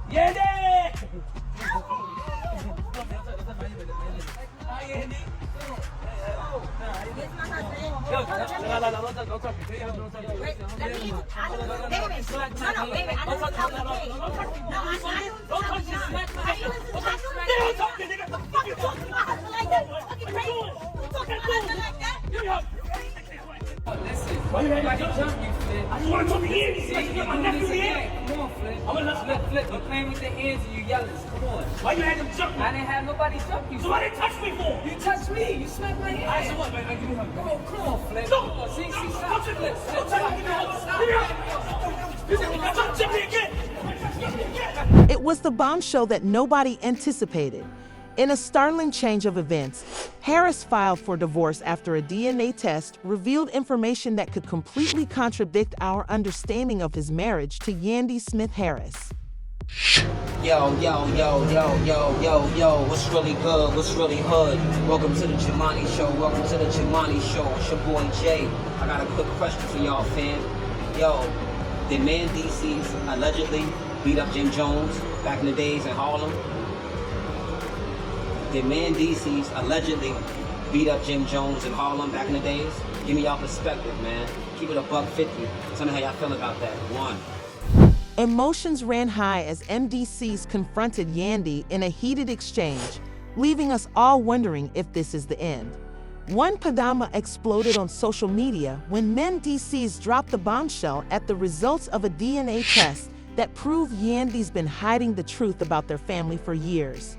Yandy! Hi, Yandy. This my husband. Yo, don't talk. Wait, let me. Baby, no, baby. I don't talk to you. No, I don't talk to you. Are you listening to my fucking talking to my husband like that? Fucking crazy. You talking to my husband like that? Listen, Why you had I to can jump? jump you, Flip. I just want to talk to Yandy. See, So I can get my nephew here. Come on, Flip. I'm gonna Flip. You're playing with the hands and you yelling. Come on. Why you had him jump me? I didn't have nobody jump you. So why didn't touch me for? You touched me. You smacked my hand. Alright, so what, man? Give me a hug. Come on, Flip. No. Come on. See, Don't stop. touch me. Flip. Don't touch me. Give me a hug. Give me a hug. You think you touch me again? It was the bombshell that nobody anticipated. In a startling change of events, Harris filed for divorce after a DNA test revealed information that could completely contradict our understanding of his marriage to Yandy Smith Harris. Yo, what's really good? What's really hood? Welcome to the Jimani Show. It's your boy Jay. I got a quick question for y'all, fam. Yo, did Mendeecees allegedly beat up Jim Jones back in the days in Harlem? Did Mendeecees allegedly beat up Jim Jones in Harlem back in the days? Give me y'all perspective, man. Keep it $1.50. Tell me how y'all feel about that. One. Emotions ran high as Mendeecees confronted Yandy in a heated exchange, leaving us all wondering if this is the end. One padama exploded on social media when Mendeecees dropped the bombshell at the results of a DNA test that proved Yandy's been hiding the truth about their family for years.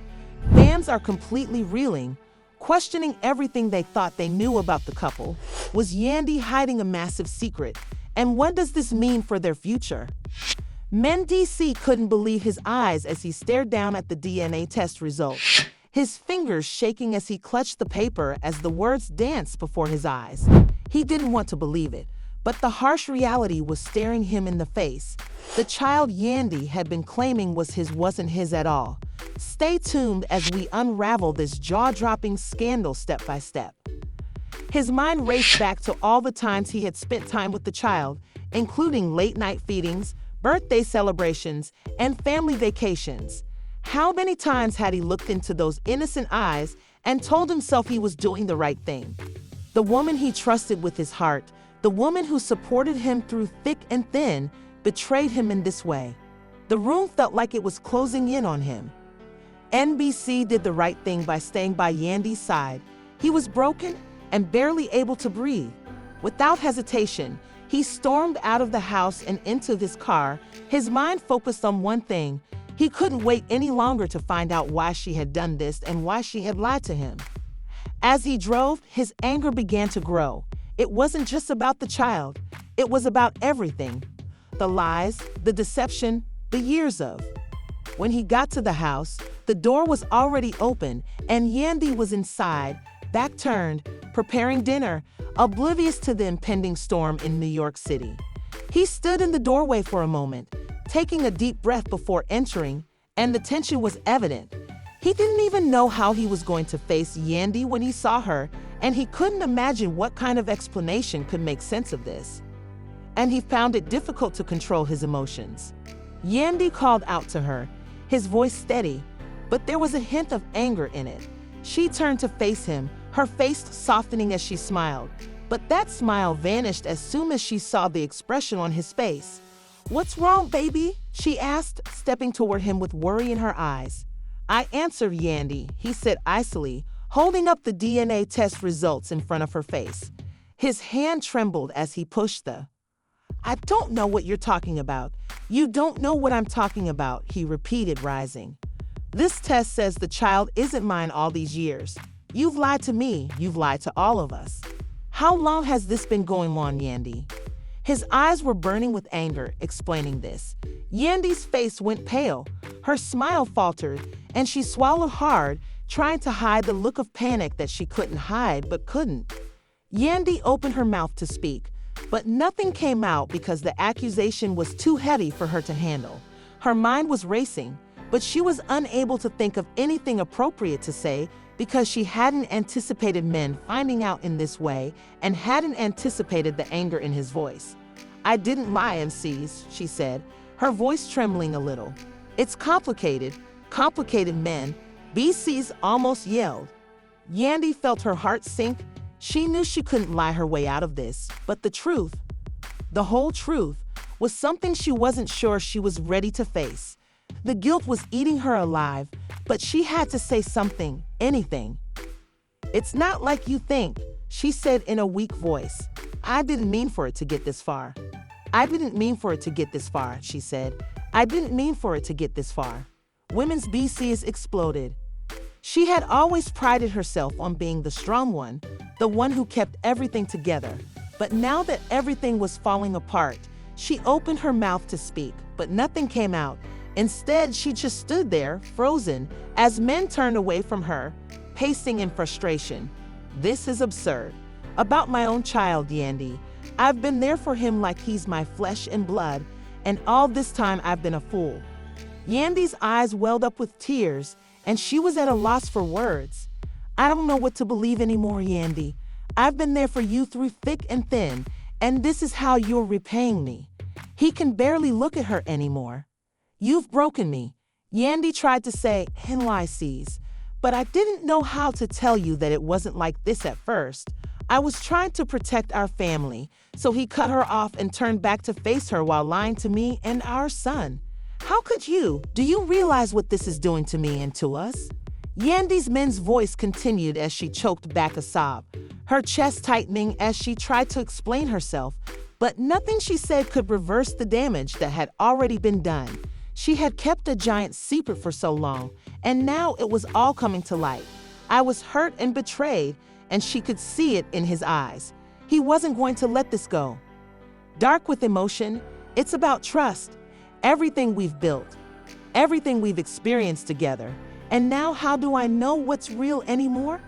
Fans are completely reeling, questioning everything they thought they knew about the couple. Was Yandy hiding a massive secret? And what does this mean for their future? Mendeecees couldn't believe his eyes as he stared down at the DNA test results, his fingers shaking as he clutched the paper as the words danced before his eyes. He didn't want to believe it, but the harsh reality was staring him in the face. The child Yandy had been claiming was his wasn't his at all. Stay tuned as we unravel this jaw-dropping scandal step by step. His mind raced back to all the times he had spent time with the child, including late-night feedings, birthday celebrations, and family vacations. How many times had he looked into those innocent eyes and told himself he was doing the right thing? The woman he trusted with his heart, the woman who supported him through thick and thin, betrayed him in this way. The room felt like it was closing in on him. NBC did the right thing by staying by Yandy's side. He was broken and barely able to breathe. Without hesitation, he stormed out of the house and into his car, his mind focused on one thing. He couldn't wait any longer to find out why she had done this and why she had lied to him. As he drove, his anger began to grow. It wasn't just about the child. It was about everything. The lies, the deception, the years of. When he got to the house, the door was already open and Yandy was inside, back turned, preparing dinner, oblivious to the impending storm in New York City. He stood in the doorway for a moment, taking a deep breath before entering, and the tension was evident. He didn't even know how he was going to face Yandy when he saw her, and he couldn't imagine what kind of explanation could make sense of this. And he found it difficult to control his emotions. Yandy called out to her, his voice steady, but there was a hint of anger in it. She turned to face him, her face softening as she smiled. But that smile vanished as soon as she saw the expression on his face. "What's wrong, baby?" she asked, stepping toward him with worry in her eyes. "I answered Yandy," he said icily, holding up the DNA test results in front of her face. His hand trembled as he pushed the. "I don't know what you're talking about. You don't know what I'm talking about," he repeated, rising. "This test says the child isn't mine all these years. You've lied to me, you've lied to all of us. How long has this been going on, Yandy?" His eyes were burning with anger, explaining this. Yandy's face went pale, her smile faltered, and she swallowed hard, trying to hide the look of panic that she couldn't hide but couldn't. Yandy opened her mouth to speak, but nothing came out because the accusation was too heavy for her to handle. Her mind was racing, but she was unable to think of anything appropriate to say because she hadn't anticipated men finding out in this way and hadn't anticipated the anger in his voice. "I didn't lie, MCs," she said, her voice trembling a little. It's complicated, complicated men, BC's almost yelled. Yandy felt her heart sink. She knew she couldn't lie her way out of this, but the truth, the whole truth, was something she wasn't sure she was ready to face. The guilt was eating her alive, but she had to say something, anything. "It's not like you think," she said in a weak voice. "I didn't mean for it to get this far. I didn't mean for it to get this far," she said. "I didn't mean for it to get this far." Women's BCs exploded. She had always prided herself on being the strong one, the one who kept everything together. But now that everything was falling apart, she opened her mouth to speak, but nothing came out. Instead, she just stood there, frozen, as men turned away from her, pacing in frustration. "This is absurd. About my own child, Yandy. I've been there for him like he's my flesh and blood, and all this time I've been a fool." Yandy's eyes welled up with tears, and she was at a loss for words. "I don't know what to believe anymore, Yandy. I've been there for you through thick and thin, and this is how you're repaying me." He can barely look at her anymore. "You've broken me," Yandy tried to say, "NYCs, but I didn't know how to tell you that it wasn't like this at first. I was trying to protect our family." So he cut her off and turned back to face her while lying to me and our son. "How could you? Do you realize what this is doing to me and to us?" Yandy's men's voice continued as she choked back a sob, her chest tightening as she tried to explain herself, but nothing she said could reverse the damage that had already been done. She had kept a giant secret for so long, and now it was all coming to light. I was hurt and betrayed, and she could see it in his eyes. He wasn't going to let this go. Dark with emotion, it's about trust. Everything we've built, everything we've experienced together. And now how do I know what's real anymore?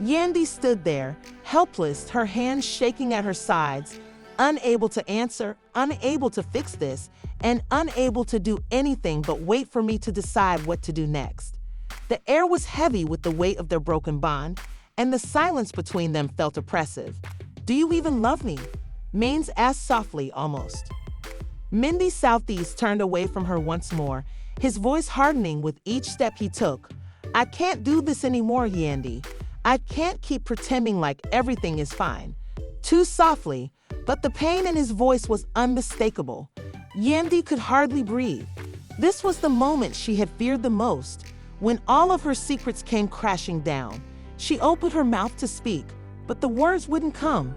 Yandy stood there, helpless, her hands shaking at her sides, unable to answer, unable to fix this, and unable to do anything but wait for me to decide what to do next. The air was heavy with the weight of their broken bond, and the silence between them felt oppressive. "Do you even love me?" Maines asked softly, almost. Mendeecees Southeast turned away from her once more, his voice hardening with each step he took. "I can't do this anymore, Yandy. I can't keep pretending like everything is fine." Too softly, but the pain in his voice was unmistakable. Yandy could hardly breathe. This was the moment she had feared the most, when all of her secrets came crashing down. She opened her mouth to speak, but the words wouldn't come.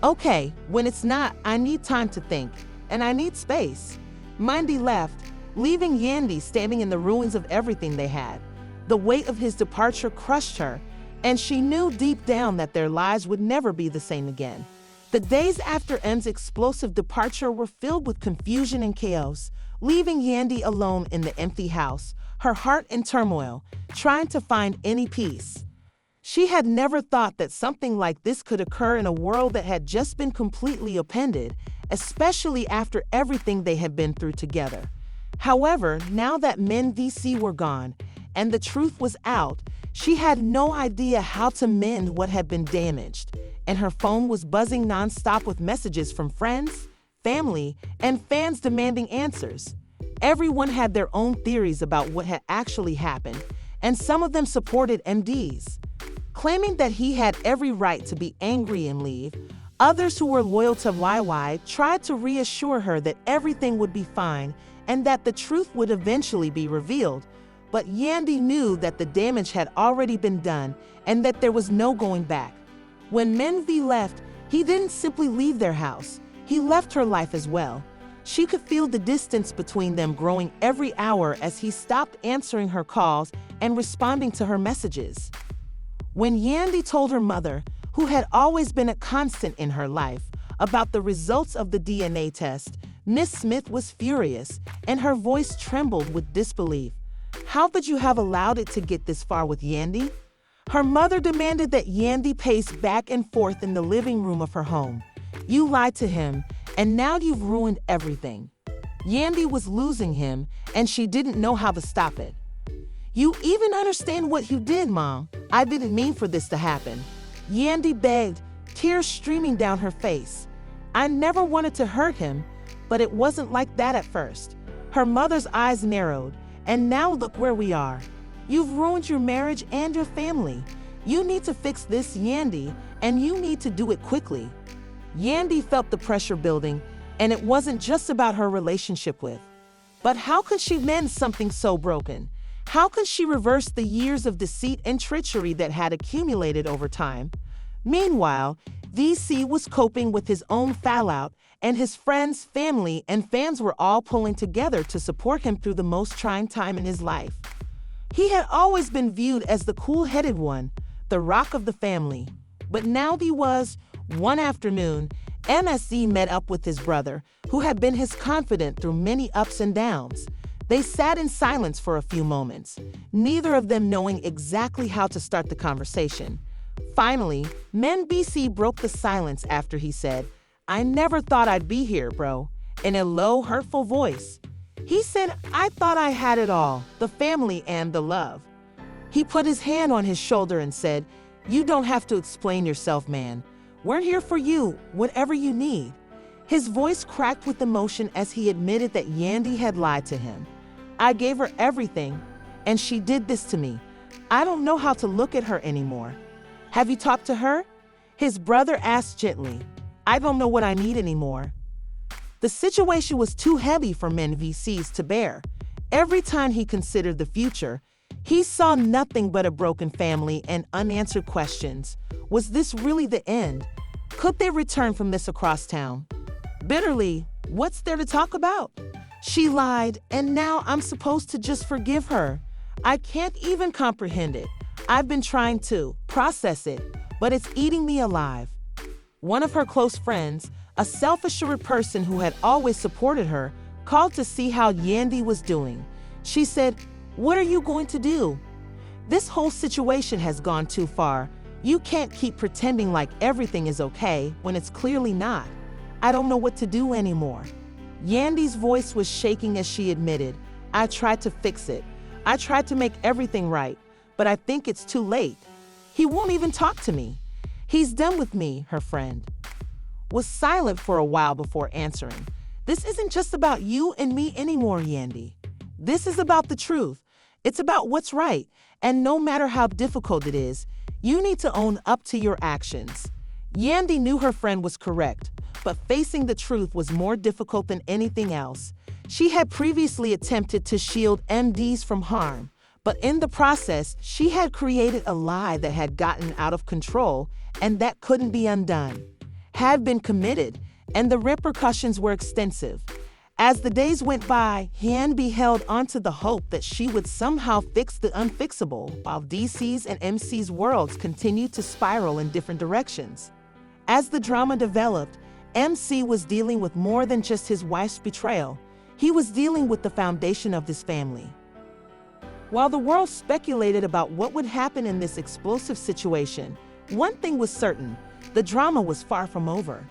"Okay, when it's not, I need time to think, and I need space." Mendeecees left, leaving Yandy standing in the ruins of everything they had. The weight of his departure crushed her, and she knew deep down that their lives would never be the same again. The days after M's explosive departure were filled with confusion and chaos, leaving Yandy alone in the empty house, her heart in turmoil, trying to find any peace. She had never thought that something like this could occur in a world that had just been completely upended, especially after everything they had been through together. However, now that Mendeecees were gone and the truth was out, she had no idea how to mend what had been damaged, and her phone was buzzing nonstop with messages from friends, family, and fans demanding answers. Everyone had their own theories about what had actually happened, and some of them supported Mendeecees, claiming that he had every right to be angry and leave. Others who were loyal to YY tried to reassure her that everything would be fine and that the truth would eventually be revealed. But Yandy knew that the damage had already been done and that there was no going back. When Mendeecees left, he didn't simply leave their house. He left her life as well. She could feel the distance between them growing every hour as he stopped answering her calls and responding to her messages. When Yandy told her mother, who had always been a constant in her life, about the results of the DNA test, Miss Smith was furious, and her voice trembled with disbelief. "How could you have allowed it to get this far with Yandy?" Her mother demanded that Yandy pace back and forth in the living room of her home. "You lied to him, and now you've ruined everything." Yandy was losing him, and she didn't know how to stop it. "You even understand what you did, Mom? I didn't mean for this to happen." Yandy begged, tears streaming down her face. "I never wanted to hurt him, but it wasn't like that at first." Her mother's eyes narrowed, And now look where we are. You've ruined your marriage and your family. You need to fix this, Yandy, and you need to do it quickly. Yandy felt the pressure building, and it wasn't just about her relationship with. But how could she mend something so broken? How could she reverse the years of deceit and treachery that had accumulated over time? Meanwhile, VC was coping with his own fallout, and his friends, family, and fans were all pulling together to support him through the most trying time in his life. He had always been viewed as the cool-headed one, the rock of the family. But now he was. One afternoon, MSE met up with his brother, who had been his confidant through many ups and downs. They sat in silence for a few moments, neither of them knowing exactly how to start the conversation. Finally, Mendeecees broke the silence after he said, "I never thought I'd be here, bro," in a low, hurtful voice. He said, "I thought I had it all, the family and the love." He put his hand on his shoulder and said, "You don't have to explain yourself, man. We're here for you, whatever you need." His voice cracked with emotion as he admitted that Yandy had lied to him. "I gave her everything, and she did this to me. I don't know how to look at her anymore." "Have you talked to her?" his brother asked gently. "I don't know what I need anymore." The situation was too heavy for Mendeecees to bear. Every time he considered the future, he saw nothing but a broken family and unanswered questions. Was this really the end? Could they return from this across town? Bitterly, what's there to talk about? She lied, and now I'm supposed to just forgive her. I can't even comprehend it. I've been trying to process it, but it's eating me alive. One of her close friends, a self-assured person who had always supported her, called to see how Yandy was doing. She said, "What are you going to do? This whole situation has gone too far. You can't keep pretending like everything is okay when it's clearly not. I don't know what to do anymore." Yandy's voice was shaking as she admitted, "I tried to fix it. I tried to make everything right, but I think it's too late. He won't even talk to me. He's done with me," her friend was silent for a while before answering. "This isn't just about you and me anymore, Yandy. This is about the truth. It's about what's right, and no matter how difficult it is, you need to own up to your actions." Yandy knew her friend was correct, but facing the truth was more difficult than anything else. She had previously attempted to shield MDs from harm, but in the process, she had created a lie that had gotten out of control and that couldn't be undone. Had been committed, and the repercussions were extensive. As the days went by, Yandy held onto the hope that she would somehow fix the unfixable, while DC's and MC's worlds continued to spiral in different directions. As the drama developed, MC was dealing with more than just his wife's betrayal. He was dealing with the foundation of his family. While the world speculated about what would happen in this explosive situation, one thing was certain: the drama was far from over.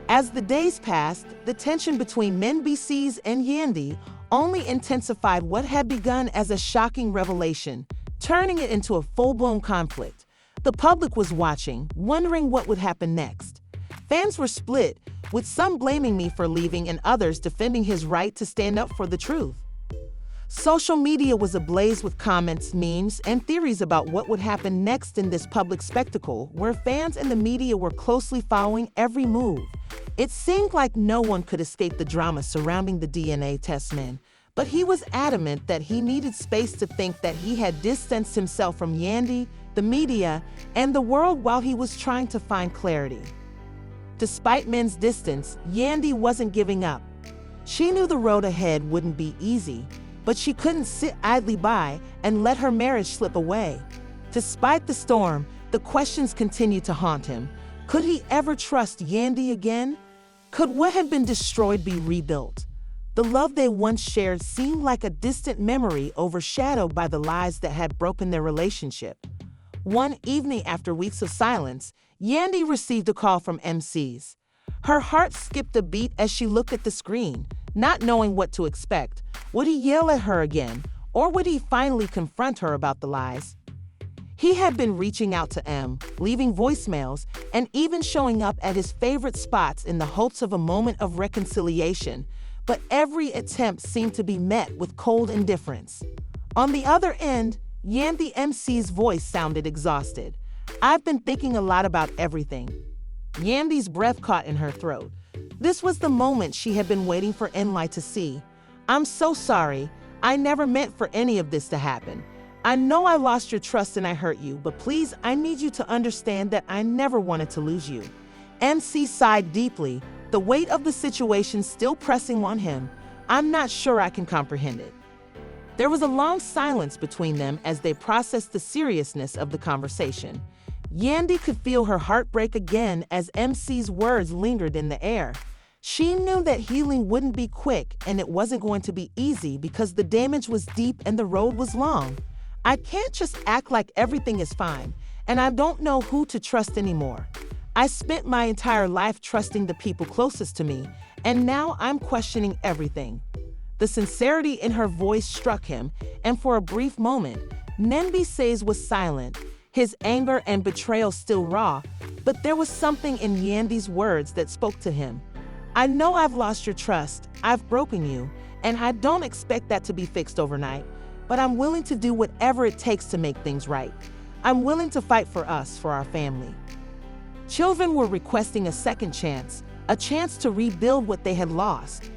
As the days passed, the tension between Mendeecees and Yandy only intensified what had begun as a shocking revelation, turning it into a full-blown conflict. The public was watching, wondering what would happen next. Fans were split, with some blaming me for leaving and others defending his right to stand up for the truth. Social media was ablaze with comments, memes, and theories about what would happen next in this public spectacle, where fans and the media were closely following every move. It seemed like no one could escape the drama surrounding the DNA test man, but he was adamant that he needed space to think that he had distanced himself from Yandy, the media, and the world while he was trying to find clarity. Despite Men's distance, Yandy wasn't giving up. She knew the road ahead wouldn't be easy, but she couldn't sit idly by and let her marriage slip away. Despite the storm, the questions continued to haunt him. Could he ever trust Yandy again? Could what had been destroyed be rebuilt? The love they once shared seemed like a distant memory overshadowed by the lies that had broken their relationship. One evening after weeks of silence, Yandy received a call from MC's. Her heart skipped a beat as she looked at the screen, not knowing what to expect. Would he yell at her again, or would he finally confront her about the lies? He had been reaching out to M, leaving voicemails, and even showing up at his favorite spots in the hopes of a moment of reconciliation, but every attempt seemed to be met with cold indifference. On the other end, Yandy MC's voice sounded exhausted. I've been thinking a lot about everything. Yandy's breath caught in her throat. This was the moment she had been waiting for Enli to see. I'm so sorry. I never meant for any of this to happen. I know I lost your trust and I hurt you, but please, I need you to understand that I never wanted to lose you. MC sighed deeply, the weight of the situation still pressing on him. I'm not sure I can comprehend it. There was a long silence between them as they processed the seriousness of the conversation. Yandy could feel her heart break again as MC's words lingered in the air. She knew that healing wouldn't be quick and it wasn't going to be easy because the damage was deep and the road was long. I can't just act like everything is fine, and I don't know who to trust anymore. I spent my entire life trusting the people closest to me, and now I'm questioning everything. The sincerity in her voice struck him, and for a brief moment, Mendeecees was silent, his anger and betrayal still raw, but there was something in Yandy's words that spoke to him. I know I've lost your trust, I've broken you, and I don't expect that to be fixed overnight, but I'm willing to do whatever it takes to make things right. I'm willing to fight for us, for our family. Children were requesting a second chance, a chance to rebuild what they had lost.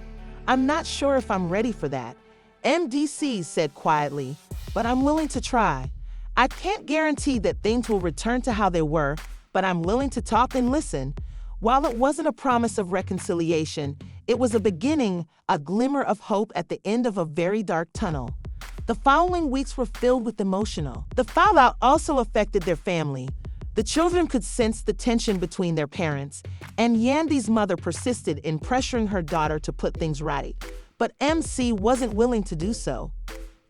I'm not sure if I'm ready for that, Mendeecees said quietly, but I'm willing to try. I can't guarantee that things will return to how they were, but I'm willing to talk and listen. While it wasn't a promise of reconciliation, it was a beginning, a glimmer of hope at the end of a very dark tunnel. The following weeks were filled with emotional. The fallout also affected their family. The children could sense the tension between their parents, and Yandy's mother persisted in pressuring her daughter to put things right, but MC wasn't willing to do so.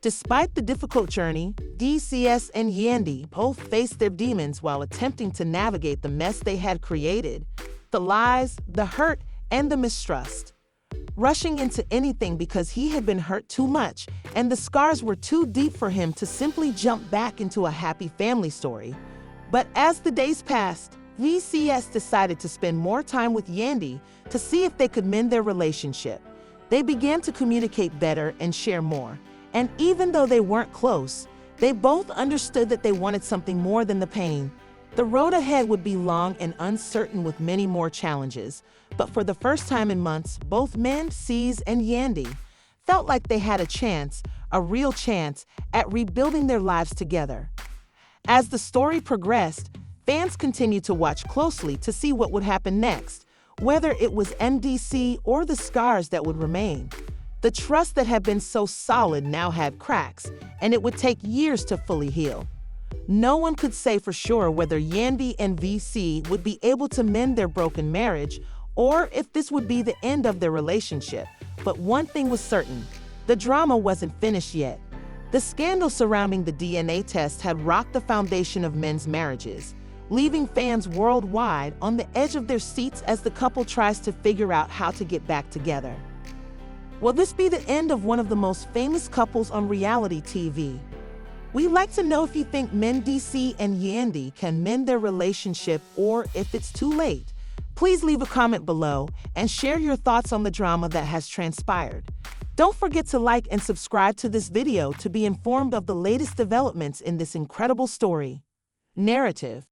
Despite the difficult journey, DCS and Yandy both faced their demons while attempting to navigate the mess they had created, the lies, the hurt, and the mistrust. Rushing into anything because he had been hurt too much, and the scars were too deep for him to simply jump back into a happy family story. But as the days passed, DCS decided to spend more time with Yandy to see if they could mend their relationship. They began to communicate better and share more. And even though they weren't close, they both understood that they wanted something more than the pain. The road ahead would be long and uncertain with many more challenges. But for the first time in months, both Mendeecees and Yandy felt like they had a chance, a real chance, at rebuilding their lives together. As the story progressed, fans continued to watch closely to see what would happen next, whether it was Mendeecees or the scars that would remain. The trust that had been so solid now had cracks, and it would take years to fully heal. No one could say for sure whether Yandy and VC would be able to mend their broken marriage or if this would be the end of their relationship. But one thing was certain, the drama wasn't finished yet. The scandal surrounding the DNA test had rocked the foundation of men's marriages, leaving fans worldwide on the edge of their seats as the couple tries to figure out how to get back together. Will this be the end of one of the most famous couples on reality TV? We'd like to know if you think Mendeecees and Yandy can mend their relationship or if it's too late. Please leave a comment below and share your thoughts on the drama that has transpired. Don't forget to like and subscribe to this video to be informed of the latest developments in this incredible story. Narrative.